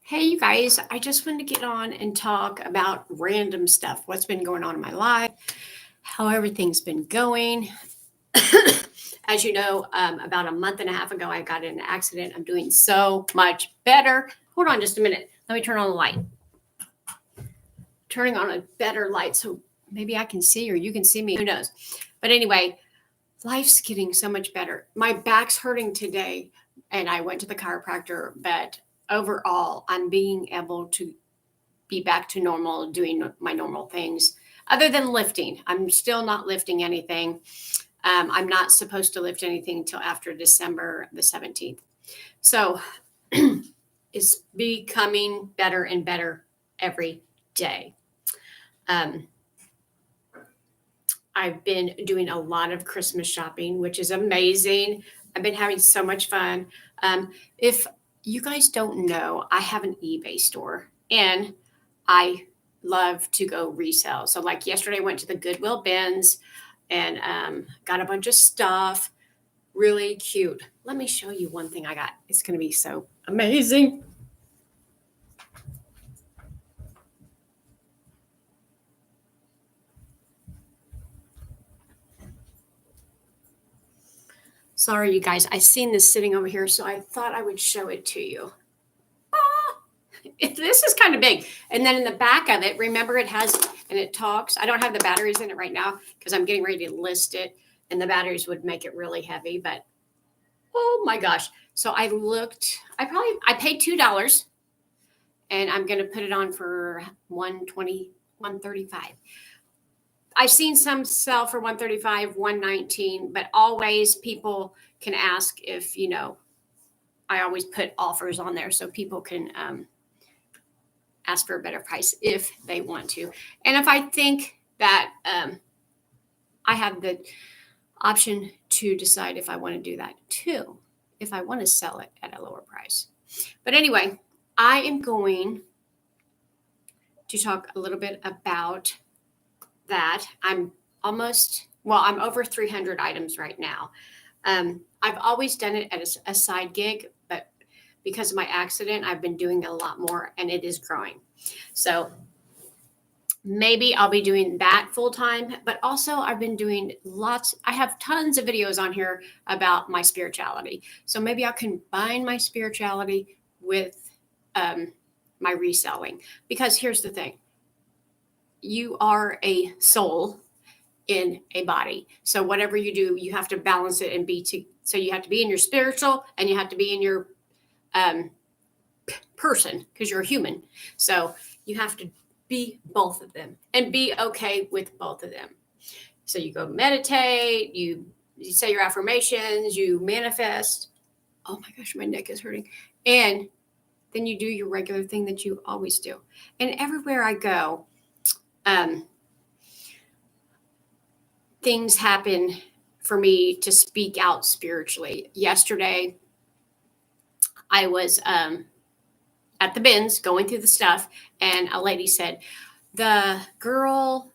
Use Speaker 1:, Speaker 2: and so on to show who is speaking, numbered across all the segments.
Speaker 1: Hey, you guys, I just wanted to get on and talk about random stuff. What's been going on in my life, how everything's been going. As you know, about a month and a half ago, I got in an accident. I'm doing so much better. Hold on just a minute. Let me turn on the light. Turning on a better light so maybe I can see or you can see me. Who knows? But anyway, life's getting so much better. My back's hurting today, and I went to the chiropractor, but overall, I'm being able to be back to normal, doing my normal things other than lifting. I'm still not lifting anything. I'm not supposed to lift anything until after December the 17th. So it's becoming better and better every day. I've been doing a lot of Christmas shopping, which is amazing. I've been having so much fun. If you guys don't know, I have an eBay store and I love to go resell. So, like yesterday, I went to the Goodwill bins and got a bunch of stuff. Really cute. Let me show you one thing I got. It's going to be so amazing. Sorry, you guys. I seen this sitting over here, so I thought I would show it to you. This is kind of big. And then in the back of it, remember it has, and it talks. I don't have the batteries in it right now because I'm getting ready to list it, and the batteries would make it really heavy. But oh my gosh. So I looked, I paid $2 and I'm going to put it on for 120, 135. I've seen some sell for 135, 119, but always people can ask if, I always put offers on there so people can ask for a better price if they want to. And if I think that I have the option to decide if I want to do that too, if I want to sell it at a lower price. But anyway, I am going to talk a little bit about that. I'm over 300 items right now. I've always done it as a side gig, but because of my accident, I've been doing a lot more and it is growing. So maybe I'll be doing that full time, but also I've been doing I have tons of videos on here about my spirituality. So maybe I'll combine my spirituality with my reselling, because here's the thing. You are a soul in a body. So whatever you do, you have to balance it and so you have to be in your spiritual and you have to be in your person because you're a human. So you have to be both of them and be okay with both of them. So you go meditate, you say your affirmations, you manifest. Oh my gosh, my neck is hurting. And then you do your regular thing that you always do. And everywhere I go, things happen for me to speak out spiritually. Yesterday, I was at the bins going through the stuff, and a lady said, the girl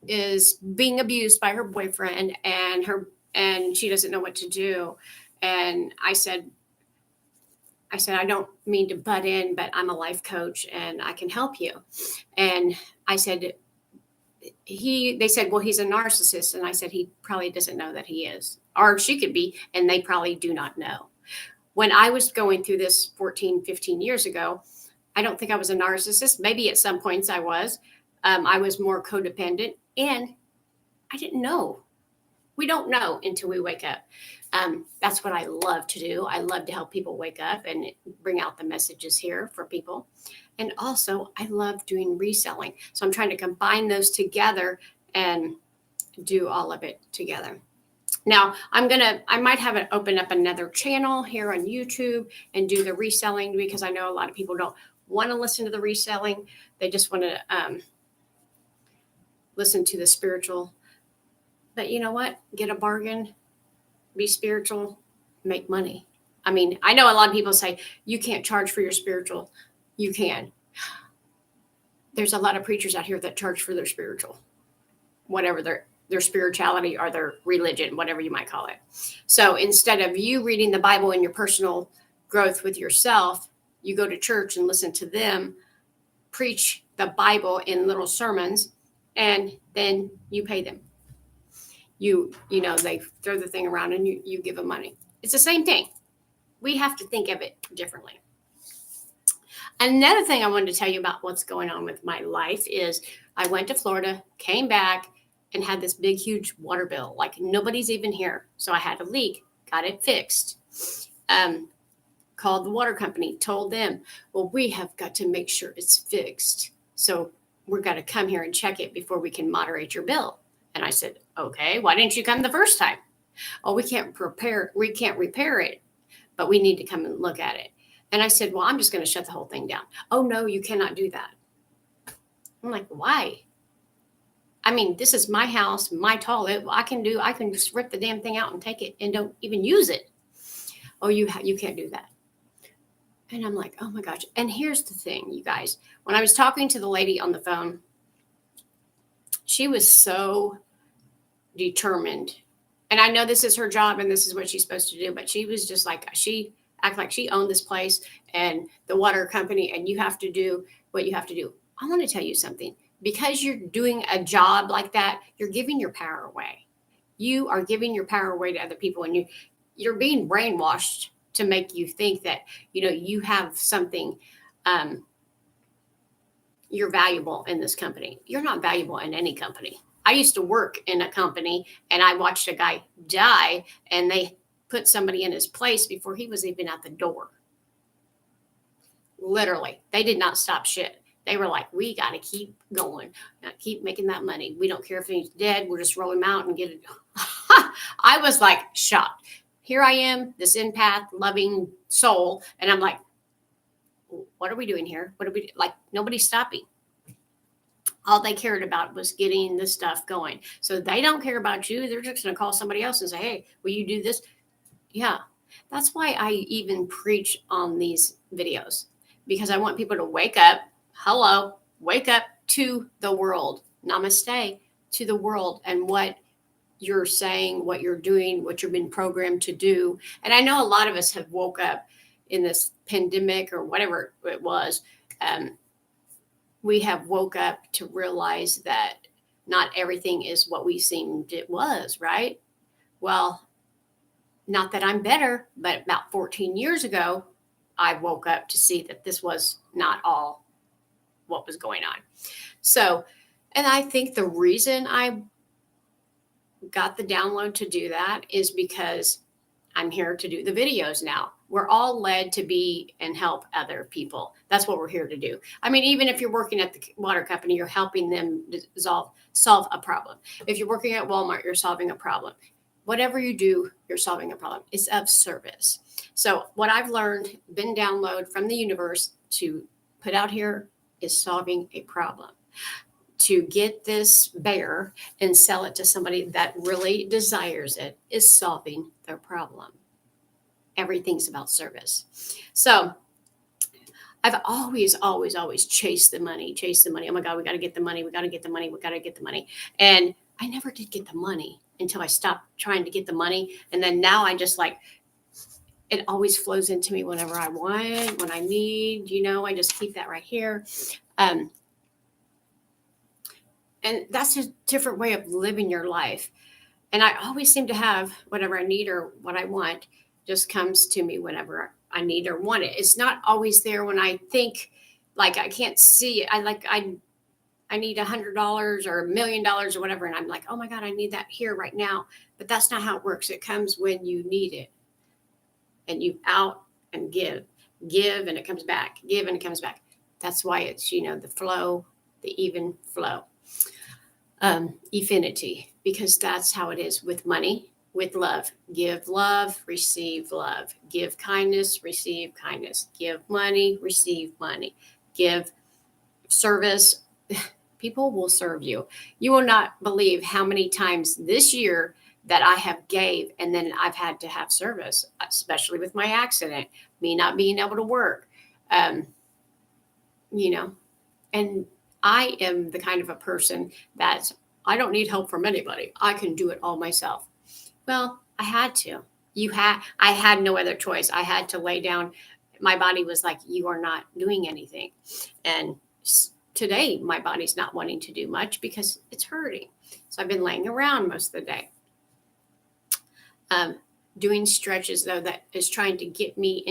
Speaker 1: is being abused by her boyfriend and she doesn't know what to do. And I said, I don't mean to butt in, but I'm a life coach and I can help you. And I said, they said, well, he's a narcissist. And I said, he probably doesn't know that he is, or she could be, and they probably do not know. When I was going through this 14, 15 years ago, I don't think I was a narcissist. Maybe at some points I was. I was more codependent, and I didn't know. We don't know until we wake up. That's what I love to do. I love to help people wake up and bring out the messages here for people. And also, I love doing reselling. So I'm trying to combine those together and do all of it together. Now, I might have it open up another channel here on YouTube and do the reselling, because I know a lot of people don't want to listen to the reselling. They just want to listen to the spiritual. But you know what? Get a bargain, be spiritual, make money. I mean, I know a lot of people say you can't charge for your spiritual. You can. There's a lot of preachers out here that charge for their spiritual, whatever their spirituality or their religion, whatever you might call it. So instead of you reading the Bible in your personal growth with yourself, you go to church and listen to them preach the Bible in little sermons, and then you pay them. They throw the thing around and you give them money. It's the same thing. We have to think of it differently. Another thing I wanted to tell you about what's going on with my life is I went to Florida, came back, and had this big, huge water bill. Like nobody's even here. So I had a leak, got it fixed. Called the water company, told them, well, we have got to make sure it's fixed. So we're going to come here and check it before we can moderate your bill. And I said, okay, why didn't you come the first time? Oh, we can't repair it, but we need to come and look at it. And I said, well, I'm just going to shut the whole thing down. Oh, no, you cannot do that. I'm like, why? I mean, this is my house, my toilet. I can just rip the damn thing out and take it and don't even use it. Oh, you can't do that. And I'm like, oh my gosh. And here's the thing, you guys. When I was talking to the lady on the phone, she was so determined. And I know this is her job and this is what she's supposed to do, but she was just like, she acted like she owned this place and the water company, and you have to do what you have to do. I want to tell you something. Because you're doing a job like that, you're giving your power away. You are giving your power away to other people, and you're being brainwashed to make you think that, you have something, you're valuable in this company. You're not valuable in any company. I used to work in a company and I watched a guy die and they put somebody in his place before he was even at the door. Literally, they did not stop shit. They were like, we got to keep going, keep making that money. We don't care if he's dead. We'll just roll him out and get it. I was like shocked. Here I am, this empath, loving soul. And I'm like, what are we doing here? Nobody's stopping. All they cared about was getting this stuff going. So they don't care about you. They're just going to call somebody else and say, hey, will you do this? Yeah. That's why I even preach on these videos, because I want people to wake up. Hello, wake up to the world. Namaste, to the world and what you're saying, what you're doing, what you've been programmed to do. And I know a lot of us have woke up in this pandemic or whatever it was. We have woke up to realize that not everything is what we seemed it was, right? Well, not that I'm better, but about 14 years ago, I woke up to see that this was not all what was going on. So, and I think the reason I got the download to do that is because I'm here to do the videos now. We're all led to be and help other people. That's what we're here to do. I mean, even if you're working at the water company, you're helping them solve a problem. If you're working at Walmart, you're solving a problem. Whatever you do, you're solving a problem. It's of service. So what I've learned, been download from the universe to put out here is solving a problem. To get this bear and sell it to somebody that really desires it is solving their problem. Everything's about service. So I've always chased the money. Oh my God, we got to get the money. And I never did get the money until I stopped trying to get the money. And then now I just it always flows into me whenever I want, when I need, I just keep that right here. And that's a different way of living your life. And I always seem to have whatever I need or what I want just comes to me whenever I need or want it. It's not always there when I think I can't see it. I need $100 or $1 million or whatever. And I'm like, oh my God, I need that here right now. But that's not how it works. It comes when you need it. And you out and give and it comes back, give and it comes back. That's why it's, the flow, the even flow. Affinity, because that's how it is with money, with love. Give love, receive love. Give kindness, receive kindness. Give money, receive money. Give service. People will serve you. You will not believe how many times this year that I have gave and then I've had to have service, especially with my accident, me not being able to work, and I am the kind of a person that I don't need help from anybody. I can do it all myself. Well, I had to. I had no other choice. I had to lay down my body was like, you are not doing anything. And today, my body's not wanting to do much because it's hurting. So I've been laying around most of the day. Doing stretches, though, that is trying to get me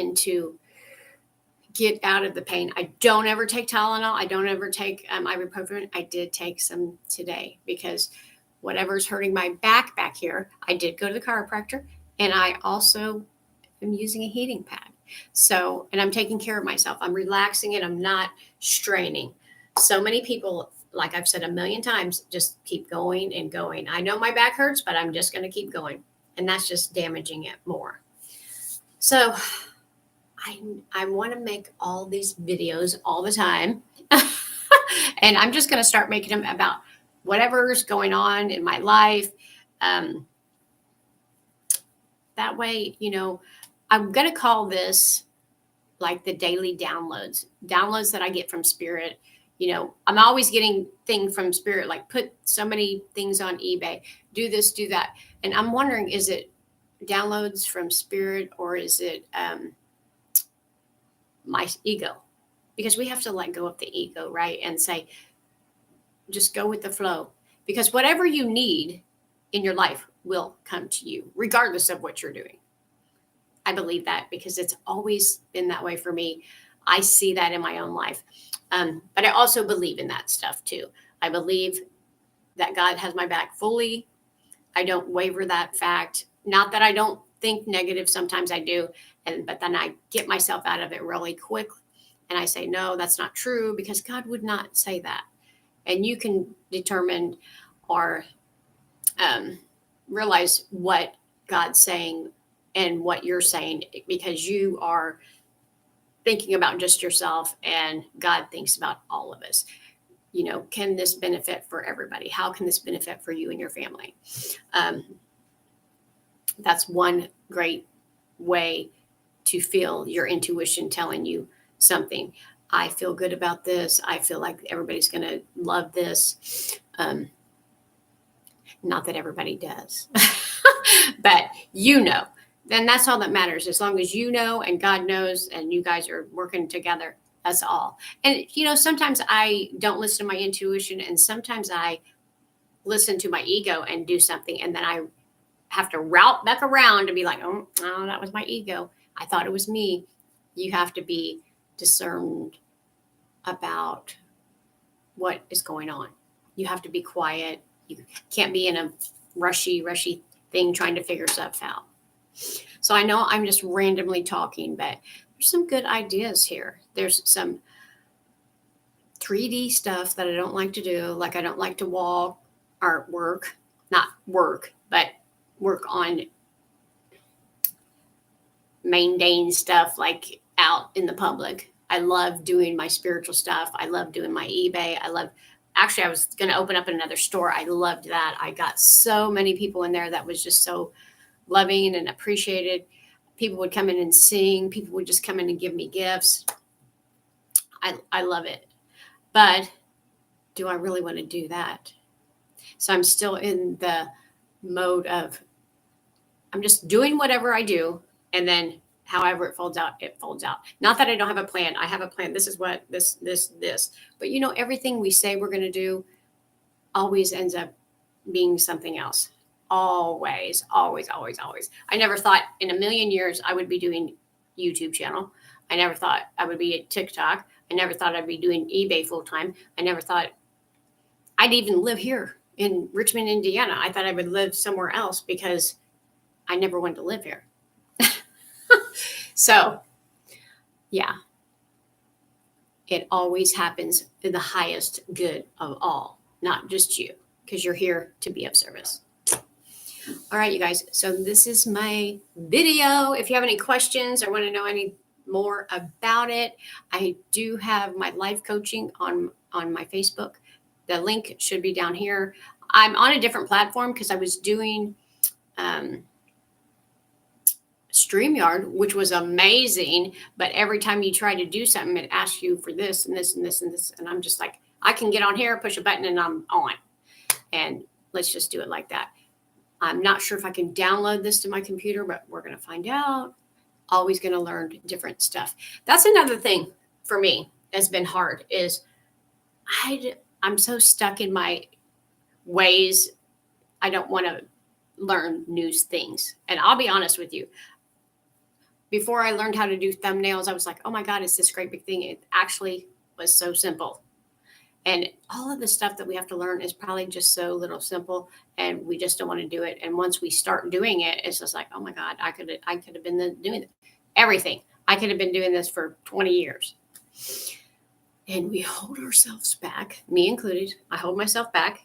Speaker 1: get out of the pain. I don't ever take Tylenol. I don't ever take ibuprofen. I did take some today because whatever's hurting my back here, I did go to the chiropractor, and I also am using a heating pad. So, and I'm taking care of myself. I'm relaxing and I'm not straining. So many people, like I've said a million times, just keep going and going. I know my back hurts, but I'm just going to keep going. And that's just damaging it more. So I want to make all these videos all the time. And I'm just going to start making them about whatever's going on in my life. That way, I'm going to call this like the daily downloads that I get from Spirit. I'm always getting things from Spirit, like put so many things on eBay, do this, do that. And I'm wondering, is it downloads from Spirit or is it my ego? Because we have to let go of the ego, right? And say, just go with the flow. Because whatever you need in your life will come to you, regardless of what you're doing. I believe that because it's always been that way for me. I see that in my own life. But I also believe in that stuff too. I believe that God has my back fully. I don't waver that fact. Not that I don't think negative. Sometimes I do. But then I get myself out of it really quick. And I say, no, that's not true, because God would not say that. And you can determine or realize what God's saying and what you're saying, because you are thinking about just yourself and God thinks about all of us. Can this benefit for everybody? How can this benefit for you and your family? That's one great way to feel your intuition telling you something. I feel good about this. I feel like everybody's going to love this. Not that everybody does, but then that's all that matters. As long as you know and God knows and you guys are working together, that's all. And, sometimes I don't listen to my intuition, and sometimes I listen to my ego and do something. And then I have to route back around to be like, oh, that was my ego. I thought it was me. You have to be discerned about what is going on. You have to be quiet. You can't be in a rushy thing trying to figure stuff out. So I know I'm just randomly talking, but there's some good ideas here. There's some 3D stuff that I don't like to do. Like I don't like to walk or not work, but work on mundane stuff like out in the public. I love doing my spiritual stuff. I love doing my eBay. Actually, I was going to open up another store. I loved that. I got so many people in there that was just so loving and appreciated. People would come in and sing. People would just come in and give me gifts. I love it. But do I really want to do that? So I'm still in the mode of I'm just doing whatever I do, and then however it folds out, it folds out. Not that I don't have a plan. I have a plan. This is what this. But everything we say we're going to do always ends up being something else. Always. I never thought in a million years I would be doing YouTube channel. I never thought I would be at TikTok. I never thought I'd be doing eBay full time. I never thought I'd even live here in Richmond, Indiana. I thought I would live somewhere else because I never wanted to live here. So, yeah, it always happens in the highest good of all, not just you, because you're here to be of service. All right, you guys. So this is my video. If you have any questions or want to know any more about it, I do have my life coaching on my Facebook. The link should be down here. I'm on a different platform because I was doing StreamYard, which was amazing. But every time you try to do something, it asks you for this and this and this and this. And I'm just like, I can get on here, push a button, and I'm on. And let's just do it like that. I'm not sure if I can download this to my computer, but we're going to find out. always going to learn different stuff. That's another thing for me that's been hard is I'm so stuck in my ways. I don't want to learn new things. And I'll be honest with you. Before I learned how to do thumbnails, I was like, oh my God, it's this great big thing. It actually was so simple. And all of the stuff that we have to learn is probably just so little simple, and we just don't want to do it. And once we start doing it, it's just like, oh my God, I could have been doing everything. I could have been doing this for 20 years. And we hold ourselves back, me included. I hold myself back.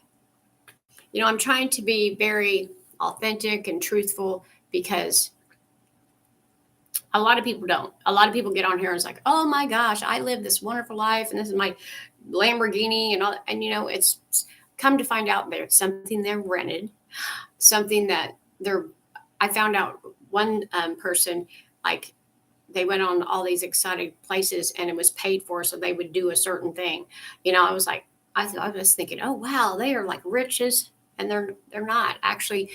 Speaker 1: I'm trying to be very authentic and truthful because a lot of people don't. A lot of people get on here and it's like, oh my gosh, I live this wonderful life and this is my Lamborghini and all. And it's come to find out there's something they're rented, something that I found out one person, like they went on all these exotic places and it was paid for, so they would do a certain thing. I was like, I was thinking, oh wow, they are like riches, and they're not actually.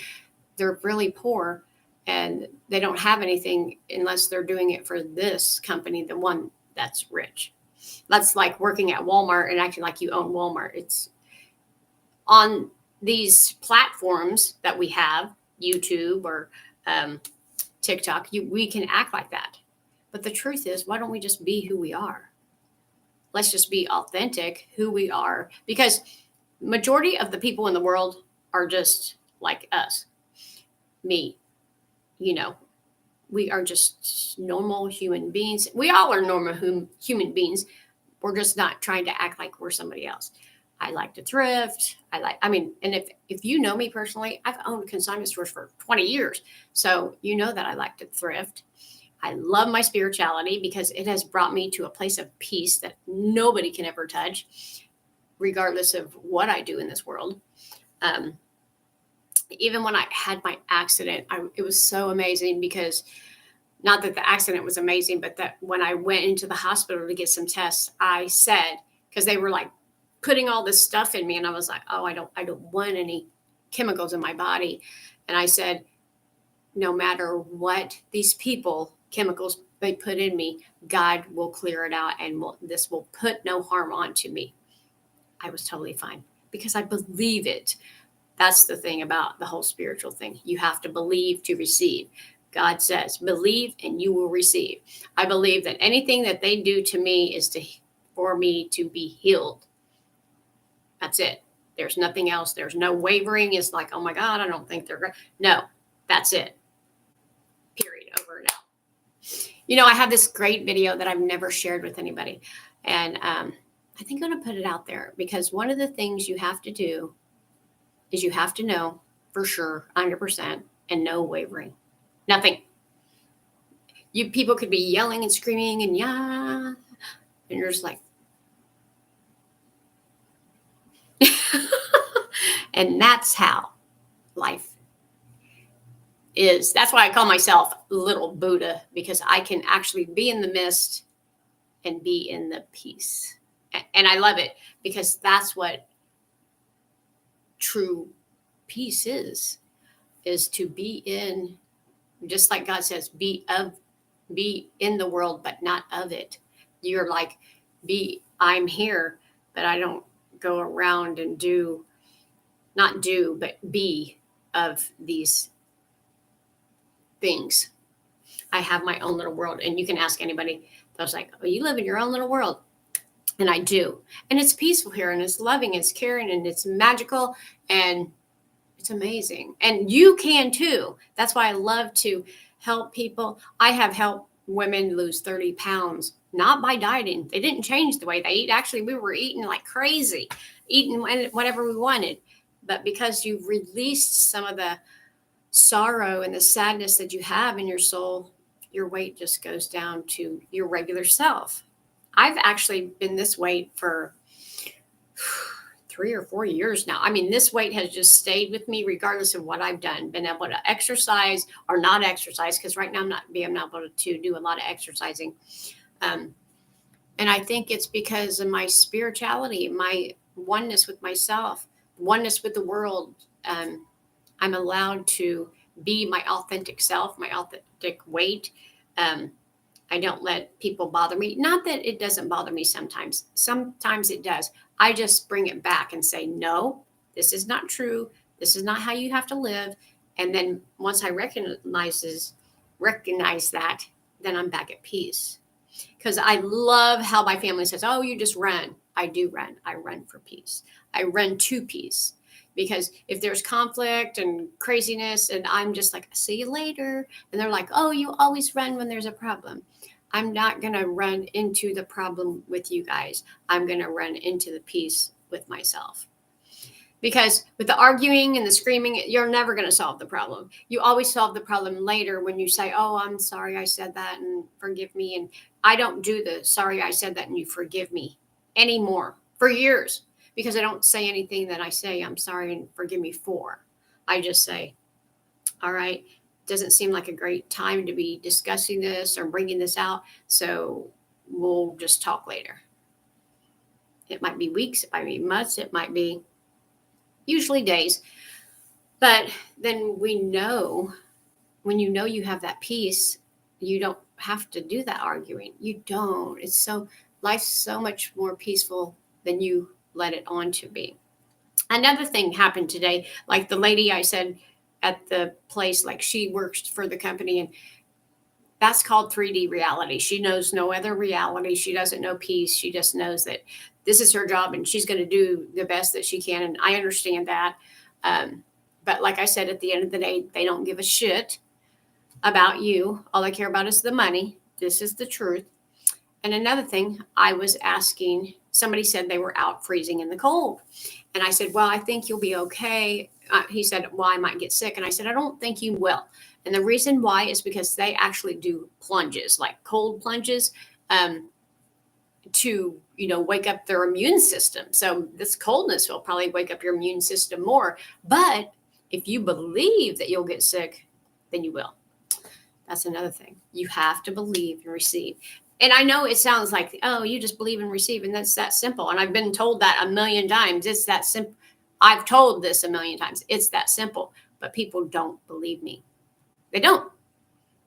Speaker 1: They're really poor, and they don't have anything unless they're doing it for this company, the one that's rich. That's like working at Walmart and acting like you own Walmart. It's on these platforms that we have, YouTube or TikTok, we can act like that. But the truth is, why don't we just be who we are? Let's just be authentic, who we are, because majority of the people in the world are just like us. Me, we are just normal human beings. We all are normal human beings. We're just not trying to act like we're somebody else. I like to thrift. And if you know me personally, I've owned consignment stores for 20 years. So you know that I like to thrift. I love my spirituality because it has brought me to a place of peace that nobody can ever touch, regardless of what I do in this world. Even when I had my accident, it was so amazing because not that the accident was amazing, but that when I went into the hospital to get some tests, I said, because they were like putting all this stuff in me. And I was like, oh, I don't want any chemicals in my body. And I said, no matter what these chemicals they put in me, God will clear it out and this will put no harm onto me. I was totally fine because I believe it. That's the thing about the whole spiritual thing. You have to believe to receive. God says, believe and you will receive. I believe that anything that they do to me is for me to be healed. That's it. There's nothing else. There's no wavering. It's like, oh my God, I don't think they're going to. No, that's it. Period. Over and out. I have this great video that I've never shared with anybody. And I think I'm going to put it out there because one of the things you have to do is you have to know for sure, 100%, and no wavering. Nothing. People could be yelling and screaming and and you're just like, and that's how life is. That's why I call myself Little Buddha, because I can actually be in the mist and be in the peace. And I love it because that's what true peace is to be in, just like God says, be in the world, but not of it. You're like, I'm here, but I don't go around and but be of these things. I have my own little world, and you can ask anybody. I was like, oh, you live in your own little world. And I do. And it's peaceful here, and it's loving, it's caring, and it's magical, and it's amazing. And you can too. That's why I love to help people. I have helped women lose 30 pounds, not by dieting. They didn't change the way they eat. Actually, we were eating like crazy, eating whatever we wanted. But because you've released some of the sorrow and the sadness that you have in your soul, your weight just goes down to your regular self. I've actually been this weight for 3 or 4 years now. I mean, this weight has just stayed with me regardless of what I've done, been able to exercise or not exercise, because right now I'm not able to do a lot of exercising. And I think it's because of my spirituality, my oneness with myself, oneness with the world. I'm allowed to be my authentic self, my authentic weight. I don't let people bother me. Not that it doesn't bother me sometimes. Sometimes it does. I just bring it back and say, no, this is not true. This is not how you have to live. And then once I recognize that, then I'm back at peace. Because I love how my family says, oh, you just run. I do run. I run for peace. I run to peace. Because if there's conflict and craziness, and I'm just like, see you later. And they're like, oh, you always run when there's a problem. I'm not going to run into the problem with you guys. I'm going to run into the peace with myself. Because with the arguing and the screaming, you're never going to solve the problem. You always solve the problem later when you say, oh, I'm sorry I said that and forgive me. And I don't do the sorry I said that and you forgive me anymore for years, because I don't say anything that I say I'm sorry and forgive me for. I just say, all right, doesn't seem like a great time to be discussing this or bringing this out, so we'll just talk later. It might be weeks, it might be months, it might be usually days. But then we know, when you know you have that peace, you don't have to do that arguing. You don't. It's so, life's so much more peaceful than you let it on to be. Another thing happened today, like the lady I said at the place, like she works for the company, and that's called 3D reality. She knows no other reality. She doesn't know peace. She just knows that this is her job and she's going to do the best that she can. And I understand that. But like I said, at the end of the day, they don't give a shit about you. All they care about is the money. This is the truth. And another thing, I was asking, somebody said they were out freezing in the cold. And I said, well, I think you'll be okay. He said, well, I might get sick. And I said, I don't think you will. And the reason why is because they actually do plunges, like cold plunges, to, wake up their immune system. So this coldness will probably wake up your immune system more. But if you believe that you'll get sick, then you will. That's another thing. You have to believe and receive. And I know it sounds like, oh, you just believe and receive, and that's that simple. And I've been told that a million times. It's that simple. I've told this a million times. It's that simple. But people don't believe me. They don't.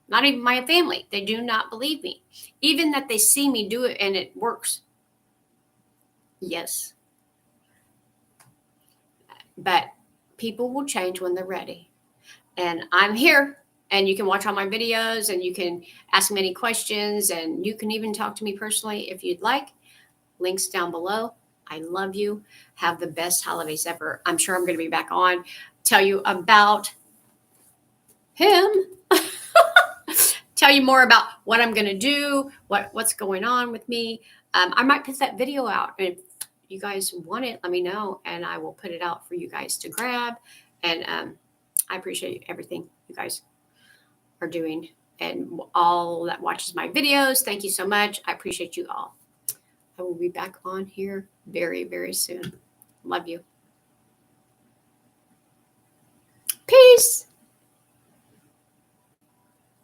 Speaker 1: Not even my family. They do not believe me. Even that they see me do it and it works. Yes. But people will change when they're ready. And I'm here. And you can watch all my videos and you can ask me any questions, and you can even talk to me personally if you'd like. Links down below. I love you. Have the best holidays ever. I'm sure I'm going to be back on, tell you about him, tell you more about what I'm going to do, what's going on with me. I might put that video out. If you guys want it, let me know, and I will put it out for you guys to grab. And I appreciate everything you guys are doing, and all that watches my videos. Thank you so much. I appreciate you all. I will be back on here very, very soon. Love you. Peace.